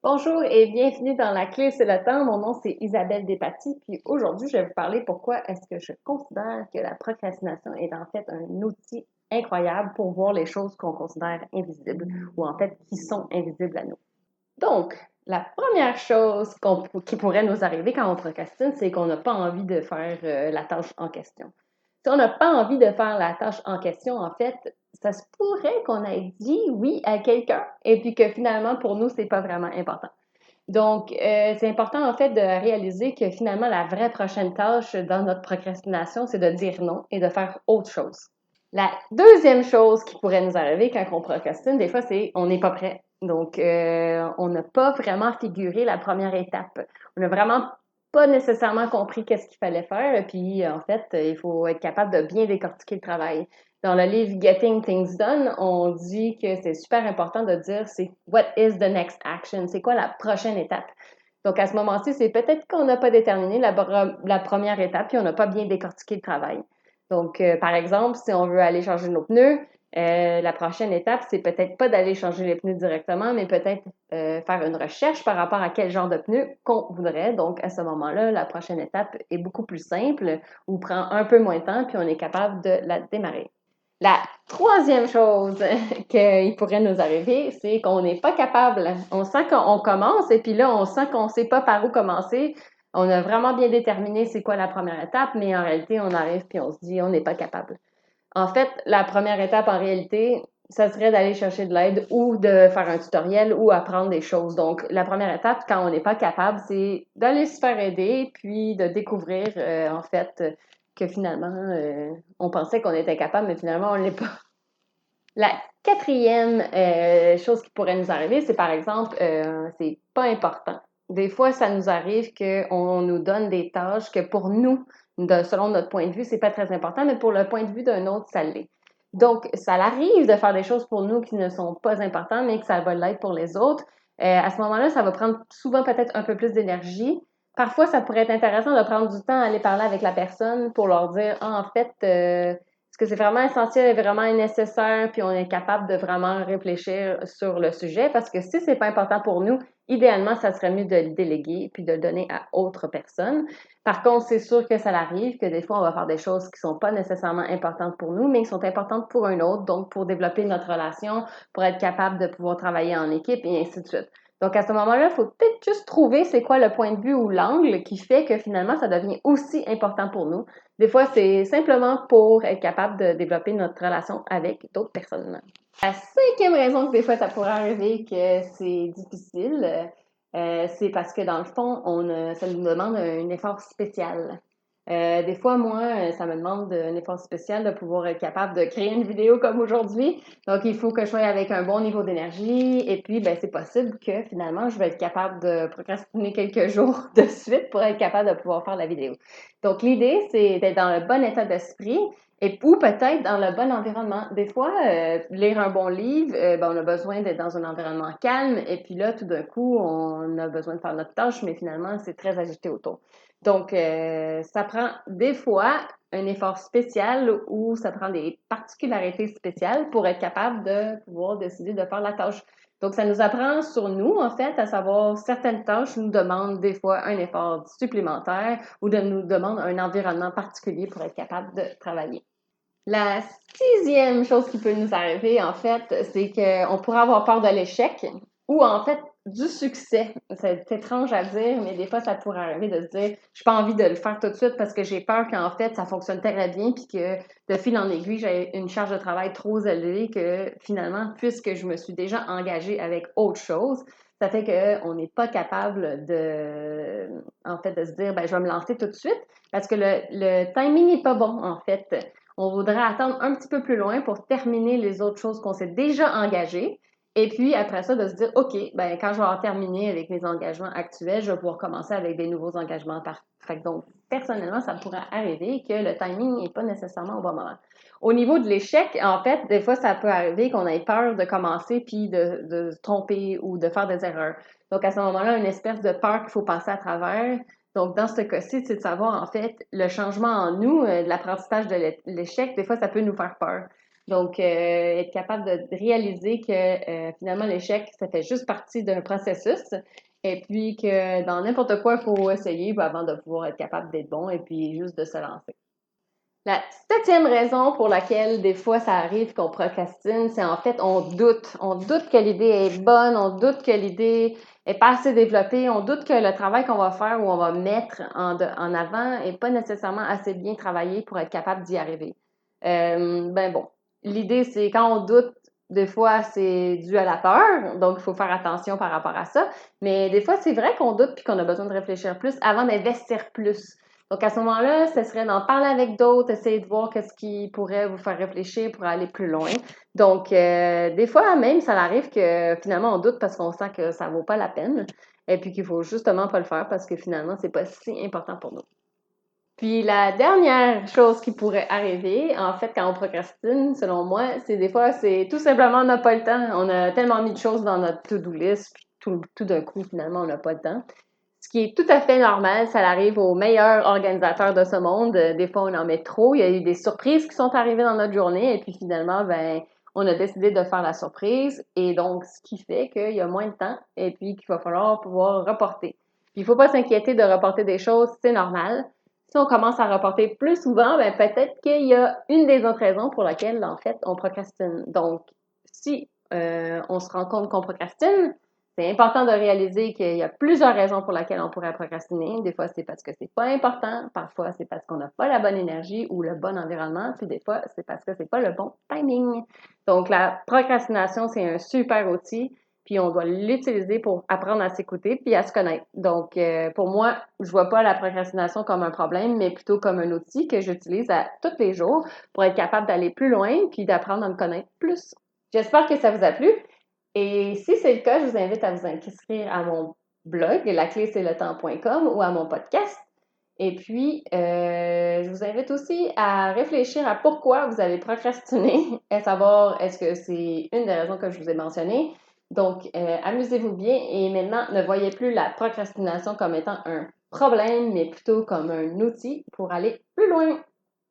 Bonjour et bienvenue dans La Clé, c'est le temps. Mon nom, c'est Isabelle Despatie. Puis aujourd'hui, je vais vous parler pourquoi est-ce que je considère que la procrastination est en fait un outil incroyable pour voir les choses qu'on considère invisibles ou en fait qui sont invisibles à nous. Donc, la première chose qui pourrait nous arriver quand on procrastine, c'est qu'on n'a pas envie de faire la tâche en question. Si on n'a pas envie de faire la tâche en question, en fait, ça se pourrait qu'on ait dit oui à quelqu'un et puis que finalement, pour nous, c'est pas vraiment important. Donc, c'est important en fait de réaliser que finalement, la vraie prochaine tâche dans notre procrastination, c'est de dire non et de faire autre chose. La deuxième chose qui pourrait nous arriver quand on procrastine, des fois, c'est on n'est pas prêt. Donc, on n'a pas vraiment figuré la première étape. On n'a vraiment pas nécessairement compris qu'est-ce qu'il fallait faire. Puis, en fait, il faut être capable de bien décortiquer le travail. Dans le livre Getting Things Done, on dit que c'est super important de dire c'est what is the next action? C'est quoi la prochaine étape? Donc, à ce moment-ci, c'est peut-être qu'on n'a pas déterminé la première étape puis on n'a pas bien décortiqué le travail. Donc, par exemple, si on veut aller changer nos pneus, la prochaine étape, c'est peut-être pas d'aller changer les pneus directement, mais peut-être faire une recherche par rapport à quel genre de pneus qu'on voudrait. Donc, à ce moment-là, la prochaine étape est beaucoup plus simple ou prend un peu moins de temps, puis on est capable de la démarrer. La troisième chose qui pourrait nous arriver, c'est qu'on n'est pas capable. On sent qu'on commence et puis là, on sent qu'on ne sait pas par où commencer. On a vraiment bien déterminé c'est quoi la première étape, mais en réalité, on arrive puis on se dit on n'est pas capable. En fait, la première étape en réalité, ça serait d'aller chercher de l'aide ou de faire un tutoriel ou apprendre des choses. Donc, la première étape, quand on n'est pas capable, c'est d'aller se faire aider puis de découvrir en fait que finalement, on pensait qu'on était capable, mais finalement, on ne l'est pas. La quatrième chose qui pourrait nous arriver, c'est par exemple, c'est pas important. Des fois, ça nous arrive qu'on nous donne des tâches que pour nous, selon notre point de vue, c'est pas très important, mais pour le point de vue d'un autre, ça l'est. Donc, ça arrive de faire des choses pour nous qui ne sont pas importantes, mais que ça va l'être pour les autres. À ce moment-là, ça va prendre souvent peut-être un peu plus d'énergie. Parfois, ça pourrait être intéressant de prendre du temps à aller parler avec la personne pour leur dire, ah, en fait, est-ce que c'est vraiment essentiel et vraiment nécessaire, puis on est capable de vraiment réfléchir sur le sujet, parce que si c'est pas important pour nous, idéalement, ça serait mieux de le déléguer puis de le donner à autre personne. Par contre, c'est sûr que ça arrive que des fois, on va faire des choses qui sont pas nécessairement importantes pour nous, mais qui sont importantes pour un autre, donc pour développer notre relation, pour être capable de pouvoir travailler en équipe et ainsi de suite. Donc, à ce moment-là, il faut peut-être juste trouver c'est quoi le point de vue ou l'angle qui fait que finalement, ça devient aussi important pour nous. Des fois, c'est simplement pour être capable de développer notre relation avec d'autres personnes. La cinquième raison que des fois, ça pourrait arriver que c'est difficile, c'est parce que dans le fond, ça nous demande un effort spécial. Des fois, moi, ça me demande un effort spécial de pouvoir être capable de créer une vidéo comme aujourd'hui. Donc, il faut que je sois avec un bon niveau d'énergie. Et puis, ben, c'est possible que finalement, je vais être capable de procrastiner quelques jours de suite pour être capable de pouvoir faire la vidéo. Donc, l'idée, c'est d'être dans le bon état d'esprit ou peut-être dans le bon environnement. Des fois, lire un bon livre, ben, on a besoin d'être dans un environnement calme. Et puis là, tout d'un coup, on a besoin de faire notre tâche, mais finalement, c'est très agité autour. Donc, ça prend des fois un effort spécial ou ça prend des particularités spéciales pour être capable de pouvoir décider de faire la tâche. Donc, ça nous apprend sur nous, en fait, à savoir certaines tâches nous demandent des fois un effort supplémentaire ou nous demandent un environnement particulier pour être capable de travailler. La sixième chose qui peut nous arriver, en fait, c'est qu'on pourrait avoir peur de l'échec ou en fait du succès. C'est étrange à dire, mais des fois, ça pourrait arriver de se dire, j'ai pas envie de le faire tout de suite parce que j'ai peur qu'en fait, ça fonctionne très bien puis que de fil en aiguille, j'ai une charge de travail trop élevée que finalement, puisque je me suis déjà engagée avec autre chose, ça fait qu'on n'est pas capable en fait, de se dire, ben, je vais me lancer tout de suite parce que le timing n'est pas bon, en fait. On voudrait attendre un petit peu plus loin pour terminer les autres choses qu'on s'est déjà engagées. Et puis, après ça, de se dire, OK, ben, quand je vais avoir terminé avec mes engagements actuels, je vais pouvoir commencer avec des nouveaux engagements. Donc, personnellement, ça pourrait arriver que le timing n'est pas nécessairement au bon moment. Au niveau de l'échec, en fait, des fois, ça peut arriver qu'on ait peur de commencer puis de se tromper ou de faire des erreurs. Donc, à ce moment-là, une espèce de peur qu'il faut passer à travers. Donc, dans ce cas-ci, c'est de savoir, en fait, le changement en nous, l'apprentissage de l'échec, des fois, ça peut nous faire peur. Donc, être capable de réaliser que finalement, l'échec, ça fait juste partie d'un processus et puis que dans n'importe quoi, il faut essayer avant de pouvoir être capable d'être bon et puis juste de se lancer. La septième raison pour laquelle des fois ça arrive qu'on procrastine, c'est en fait on doute. On doute que l'idée est bonne, on doute que l'idée est pas assez développée, on doute que le travail qu'on va faire ou on va mettre en avant est pas nécessairement assez bien travaillé pour être capable d'y arriver. Ben bon, l'idée c'est quand on doute, des fois c'est dû à la peur, donc il faut faire attention par rapport à ça. Mais des fois c'est vrai qu'on doute puis qu'on a besoin de réfléchir plus avant d'investir plus. Donc, à ce moment-là, ce serait d'en parler avec d'autres, essayer de voir qu'est-ce qui pourrait vous faire réfléchir pour aller plus loin. Donc, des fois, même, ça arrive que finalement, on doute parce qu'on sent que ça vaut pas la peine et puis qu'il faut justement pas le faire parce que finalement, c'est pas si important pour nous. Puis, la dernière chose qui pourrait arriver, en fait, quand on procrastine, selon moi, c'est des fois, c'est tout simplement, on n'a pas le temps. On a tellement mis de choses dans notre to-do list, puis tout d'un coup, finalement, on n'a pas le temps. Ce qui est tout à fait normal, ça arrive aux meilleurs organisateurs de ce monde. Des fois, on en met trop. Il y a eu des surprises qui sont arrivées dans notre journée et puis finalement, ben, on a décidé de faire la surprise et donc, ce qui fait qu'il y a moins de temps et puis qu'il va falloir pouvoir reporter. Puis, il ne faut pas s'inquiéter de reporter des choses, c'est normal. Si on commence à reporter plus souvent, ben, peut-être qu'il y a une des autres raisons pour laquelle, en fait, on procrastine. Donc, si on se rend compte qu'on procrastine, c'est important de réaliser qu'il y a plusieurs raisons pour lesquelles on pourrait procrastiner. Des fois, c'est parce que c'est pas important. Parfois, c'est parce qu'on n'a pas la bonne énergie ou le bon environnement. Puis des fois, c'est parce que c'est pas le bon timing. Donc, la procrastination, c'est un super outil. Puis on doit l'utiliser pour apprendre à s'écouter puis à se connaître. Donc, pour moi, je vois pas la procrastination comme un problème, mais plutôt comme un outil que j'utilise à tous les jours pour être capable d'aller plus loin puis d'apprendre à me connaître plus. J'espère que ça vous a plu. Et si c'est le cas, je vous invite à vous inscrire à mon blog, laclé-c'est-le-temps.com ou à mon podcast. Et puis, je vous invite aussi à réfléchir à pourquoi vous avez procrastiné, à savoir est-ce que c'est une des raisons que je vous ai mentionnées. Donc, amusez-vous bien et maintenant, ne voyez plus la procrastination comme étant un problème, mais plutôt comme un outil pour aller plus loin.